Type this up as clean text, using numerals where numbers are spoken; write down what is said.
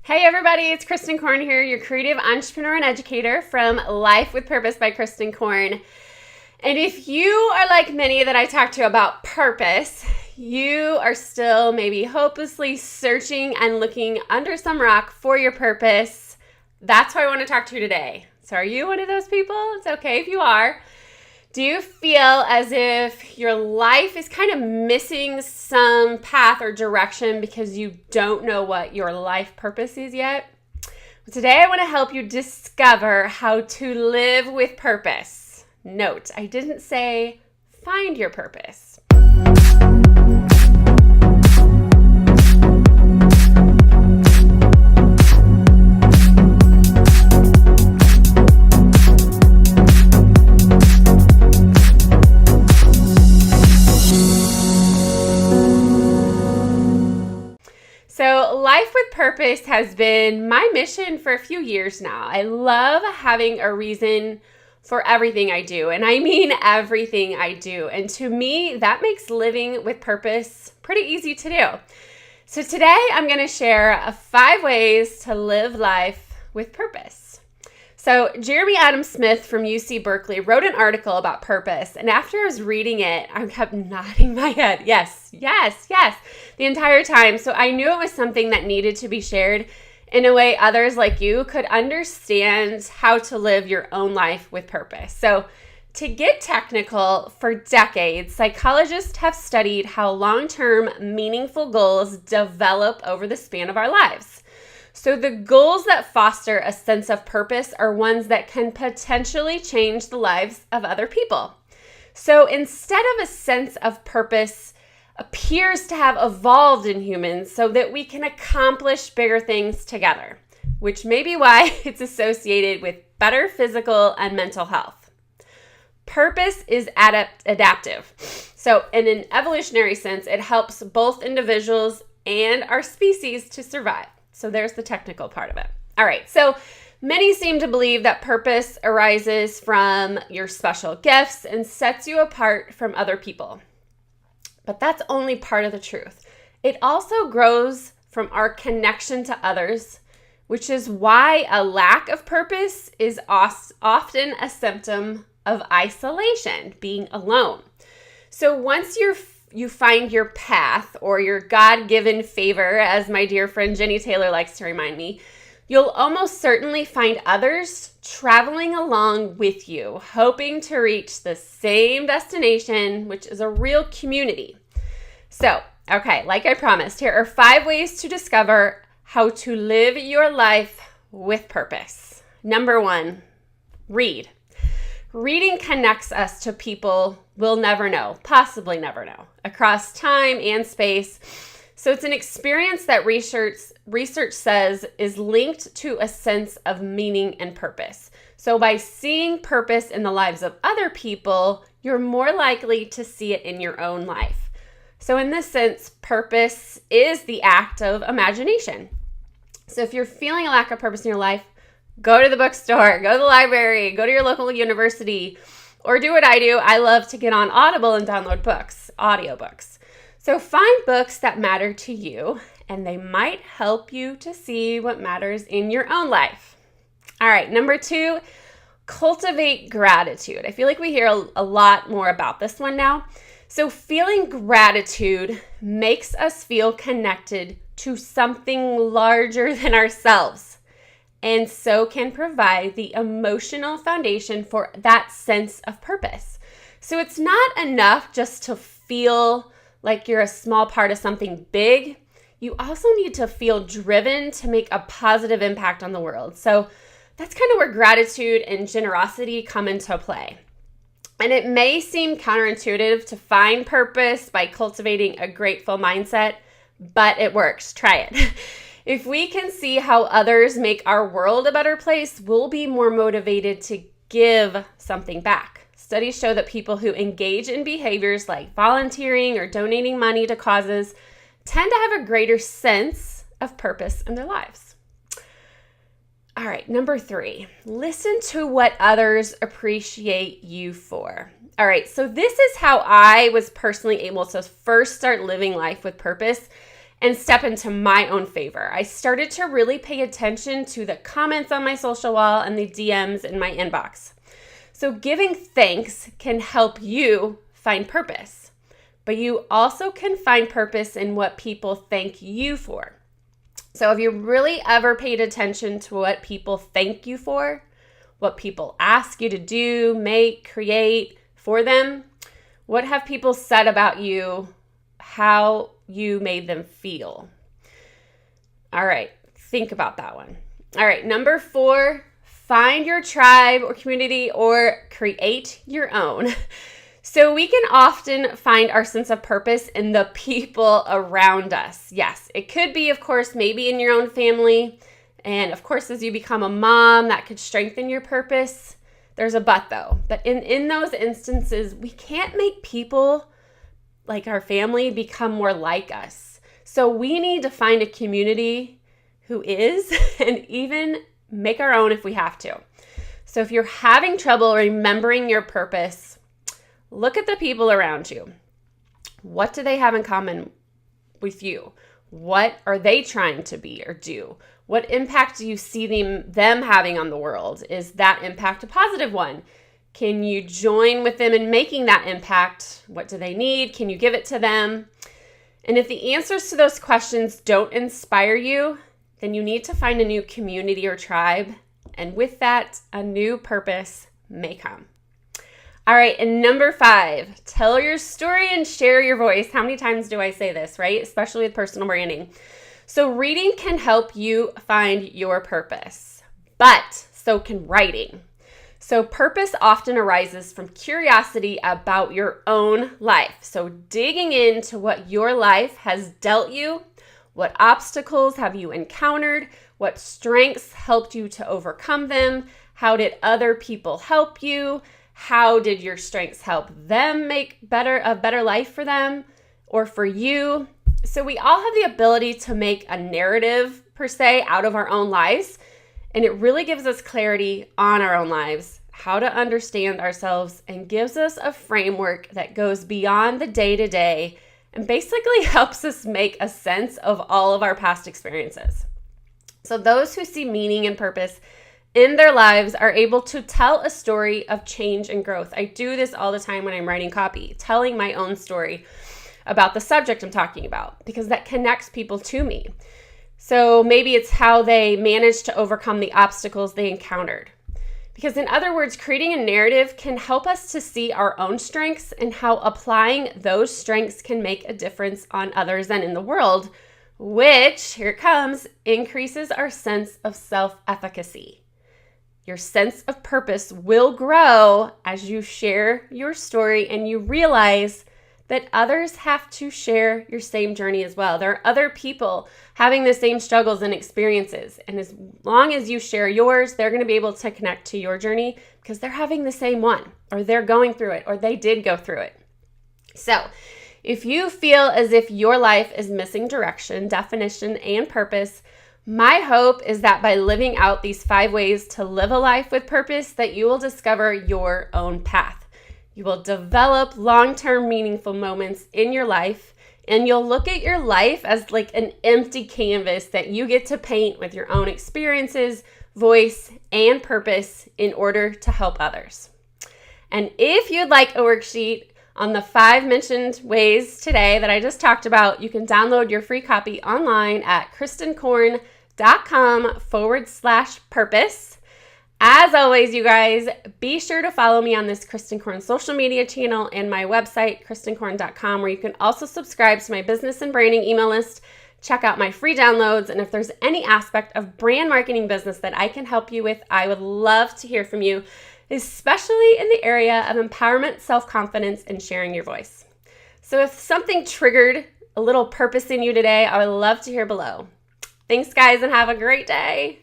Hey everybody, it's Kristin Korn here, your creative entrepreneur and educator from Life with Purpose by Kristin Korn. And if you are like many that I talk to about purpose, you are still maybe hopelessly searching and looking under some rock for your purpose. That's who I want to talk to today. So are you one of those people? It's okay if you are. Do you feel as if your life is kind of missing some path or direction because you don't know what your life purpose is yet? Well, today I want to help you discover how to live with purpose. Note, I didn't say find your purpose. So Life with Purpose has been my mission for a few years now. I love having a reason for everything I do, and I mean everything I do. And to me, that makes living with purpose pretty easy to do. So today I'm going to share 5 ways to live life with purpose. So Jeremy Adam Smith from UC Berkeley wrote an article about purpose, and after I was reading it, I kept nodding my head, yes, the entire time. So I knew it was something that needed to be shared in a way others like you could understand how to live your own life with purpose. So to get technical, for decades, psychologists have studied how long-term meaningful goals develop over the span of our lives. So the goals that foster a sense of purpose are ones that can potentially change the lives of other people. So instead of a sense of purpose appears to have evolved in humans so that we can accomplish bigger things together, which may be why it's associated with better physical and mental health. Purpose is adaptive. So in an evolutionary sense, it helps both individuals and our species to survive. So there's the technical part of it. All right, so many seem to believe that purpose arises from your special gifts and sets you apart from other people. But that's only part of the truth. It also grows from our connection to others, which is why a lack of purpose is often a symptom of isolation, being alone. So once you find your path or your God-given favor, as my dear friend Jenny Taylor likes to remind me, you'll almost certainly find others traveling along with you, hoping to reach the same destination, which is a real community. So, okay, like I promised, here are 5 ways to discover how to live your life with purpose. Number 1, read. Reading connects us to people we'll never know, possibly never know, across time and space. So it's an experience that research says is linked to a sense of meaning and purpose. So by seeing purpose in the lives of other people, you're more likely to see it in your own life. So in this sense, purpose is the act of imagination. So if you're feeling a lack of purpose in your life, go to the bookstore, go to the library, go to your local university, or do what I do. I love to get on Audible and download books, audiobooks. So find books that matter to you, and they might help you to see what matters in your own life. All right, number 2, cultivate gratitude. I feel like we hear a lot more about this one now. So feeling gratitude makes us feel connected to something larger than ourselves, and so can provide the emotional foundation for that sense of purpose. So it's not enough just to feel like you're a small part of something big. You also need to feel driven to make a positive impact on the world. So that's kind of where gratitude and generosity come into play. And it may seem counterintuitive to find purpose by cultivating a grateful mindset, but it works. Try it. If we can see how others make our world a better place, we'll be more motivated to give something back. Studies show that people who engage in behaviors like volunteering or donating money to causes tend to have a greater sense of purpose in their lives. All right, number 3, listen to what others appreciate you for. All right, so this is how I was personally able to first start living life with purpose. and step into my own favor. I started to really pay attention to the comments on my social wall and the DMs in my inbox. So giving thanks can help you find purpose, but you also can find purpose in what people thank you for. So have you really ever paid attention to what people thank you for? What people ask you to do, make, create for them? What have people said about you? How you made them feel? All right, think about that one. All right, number 4, find your tribe or community or create your own. So we can often find our sense of purpose in the people around us. Yes, it could be, of course, maybe in your own family. And of course, as you become a mom, that could strengthen your purpose. There's a but though. But in those instances, we can't make people like our family become more like us. So we need to find a community who is, and even make our own if we have to. So if you're having trouble remembering your purpose, look at the people around you. What do they have in common with you? What are they trying to be or do? What impact do you see them having on the world? Is that impact a positive one? Can you join with them in making that impact? What do they need? Can you give it to them? And if the answers to those questions don't inspire you, then you need to find a new community or tribe. And with that, a new purpose may come. All right, and number 5, tell your story and share your voice. How many times do I say this, right? Especially with personal branding. So reading can help you find your purpose, but so can writing. So purpose often arises from curiosity about your own life. So digging into what your life has dealt you, what obstacles have you encountered, what strengths helped you to overcome them, how did other people help you, how did your strengths help them make a better life for them or for you? So we all have the ability to make a narrative, per se, out of our own lives. And it really gives us clarity on our own lives, how to understand ourselves, and gives us a framework that goes beyond the day-to-day and basically helps us make a sense of all of our past experiences. So those who see meaning and purpose in their lives are able to tell a story of change and growth. I do this all the time when I'm writing copy, telling my own story about the subject I'm talking about, because that connects people to me. So maybe it's how they managed to overcome the obstacles they encountered. Because in other words, creating a narrative can help us to see our own strengths and how applying those strengths can make a difference on others and in the world, which, here it comes, increases our sense of self-efficacy. Your sense of purpose will grow as you share your story and you realize that others have to share your same journey as well. There are other people having the same struggles and experiences. And as long as you share yours, they're going to be able to connect to your journey because they're having the same one, or they're going through it, or they did go through it. So if you feel as if your life is missing direction, definition, and purpose, my hope is that by living out these 5 ways to live a life with purpose, that you will discover your own path. You will develop long-term meaningful moments in your life, and you'll look at your life as like an empty canvas that you get to paint with your own experiences, voice, and purpose in order to help others. And if you'd like a worksheet on the 5 mentioned ways today that I just talked about, you can download your free copy online at kristinkorn.com/purpose. As always, you guys, be sure to follow me on this Kristin Korn social media channel and my website, kristinkorn.com, where you can also subscribe to my business and branding email list, check out my free downloads, and if there's any aspect of brand marketing business that I can help you with, I would love to hear from you, especially in the area of empowerment, self-confidence, and sharing your voice. So if something triggered a little purpose in you today, I would love to hear below. Thanks, guys, and have a great day.